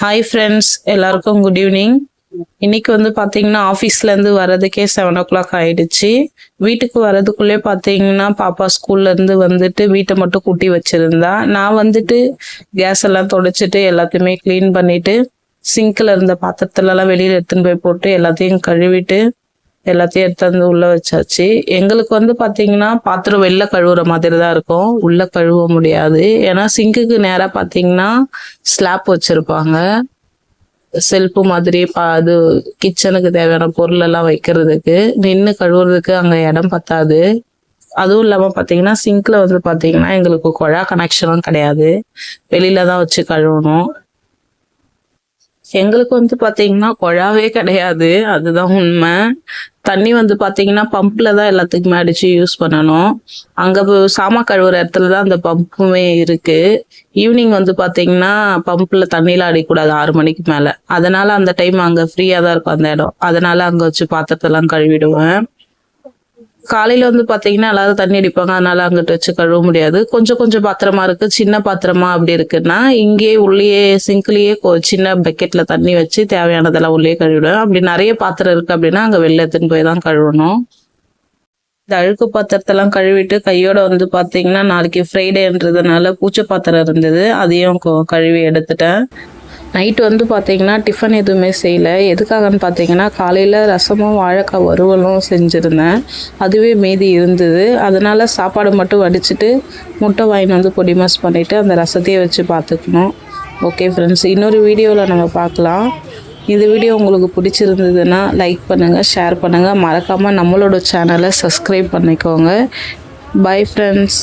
Hi friends, எல்லாருக்கும் good evening. இன்னைக்கு பார்த்தீங்கன்னா ஆஃபீஸ்லேருந்து வர்றதுக்கே 7 o'clock ஆயிடுச்சு. வீட்டுக்கு வர்றதுக்குள்ளே பார்த்தீங்கன்னா பாப்பா ஸ்கூல்லேருந்து வீட்டை மட்டும் கூட்டி வச்சிருந்தா. நான் கேஸ் எல்லாம் தொடச்சிட்டு எல்லாத்தையுமே க்ளீன் பண்ணிட்டு சிங்கில் இருந்த பாத்திரத்துலலாம் வெளியில் எடுத்துன்னு போய் போட்டு எல்லாத்தையும் கழுவிட்டு எல்லாத்தையும் எடுத்து உள்ள வச்சாச்சு. எங்களுக்கு பார்த்தீங்கன்னா பாத்திரம் வெளில கழுவுற மாதிரி தான் இருக்கும், உள்ள கழுவ முடியாது. ஏன்னா சிங்குக்கு நேராக பார்த்தீங்கன்னா ஸ்லாப் வச்சிருப்பாங்க, செல்ஃபு மாதிரி. அது கிச்சனுக்கு தேவையான பொருள் எல்லாம் வைக்கிறதுக்கு, நின்று கழுவுறதுக்கு அங்கே இடம் பத்தாது. அதுவும் இல்லாமல் பார்த்தீங்கன்னா சிங்கில் பார்த்தீங்கன்னா எங்களுக்கு குழா கனெக்ஷனும் கிடையாது, வெளியில தான் வச்சு கழுவணும். எங்களுக்கு பார்த்தீங்கன்னா குழாவே கிடையாது, அதுதான் உண்மை. தண்ணி பார்த்தீங்கன்னா பம்பில் தான் எல்லாத்துக்குமே அடித்து யூஸ் பண்ணணும். அங்கே சாமா கழுவுற இடத்துல தான் அந்த பம்புமே இருக்குது. ஈவினிங் பார்த்தீங்கன்னா பம்பில் தண்ணியில் அடிக்கக்கூடாது 6 மணிக்கு மேலே. அதனால் அந்த டைம் அங்கே ஃப்ரீயாக தான் இருக்கும் அந்த இடம். அதனால் அங்கே வச்சு பாத்திரத்தெல்லாம் கழுவிடுவேன். காலையில் பார்த்தீங்கன்னா எல்லாரும் தண்ணி அடிப்பாங்க, அதனால அங்கிட்டு வச்சு கழுவ முடியாது. கொஞ்சம் கொஞ்சம் பாத்திரமா இருக்குது, சின்ன பாத்திரமா அப்படி இருக்குன்னா இங்கேயே உள்ளேயே சிங்க்லேயே சின்ன பக்கெட்டில் தண்ணி வச்சு தேவையானதெல்லாம் உள்ளே கழுவிடுவேன். அப்படி நிறைய பாத்திரம் இருக்குது அப்படின்னா அங்கே வெளில எடுத்துன்னு போய் தான் கழுவணும். இந்த அழுக்கு பாத்திரத்தெல்லாம் கழுவிட்டு கையோட பார்த்தீங்கன்னா நாளைக்கு ஃப்ரைடேன்றதுனால பூச்சை பாத்திரம் இருந்தது, அதையும் கழுவி எடுத்துட்டேன். நைட்டு பார்த்தீங்கன்னா டிஃபன் எதுவுமே செய்யலை. எதுக்காகன்னு பார்த்தீங்கன்னா காலையில் ரசமும் வாழைக்காய் வறுவலும் செஞ்சுருந்தேன், அதுவே மீதி இருந்தது. அதனால் சாப்பாடு மட்டும் வடிச்சிட்டு முட்டை வாங்கிட்டு பொடி மாஸ் பண்ணிவிட்டு அந்த ரசத்தையே வச்சு பார்த்துக்கணும். ஓகே ஃப்ரெண்ட்ஸ், இன்னொரு வீடியோவில் நம்ம பார்க்கலாம். இந்த வீடியோ உங்களுக்கு பிடிச்சிருந்ததுன்னா லைக் பண்ணுங்கள், ஷேர் பண்ணுங்கள், மறக்காமல் நம்மளோட சேனலை சப்ஸ்கிரைப் பண்ணிக்கோங்க. Bye friends.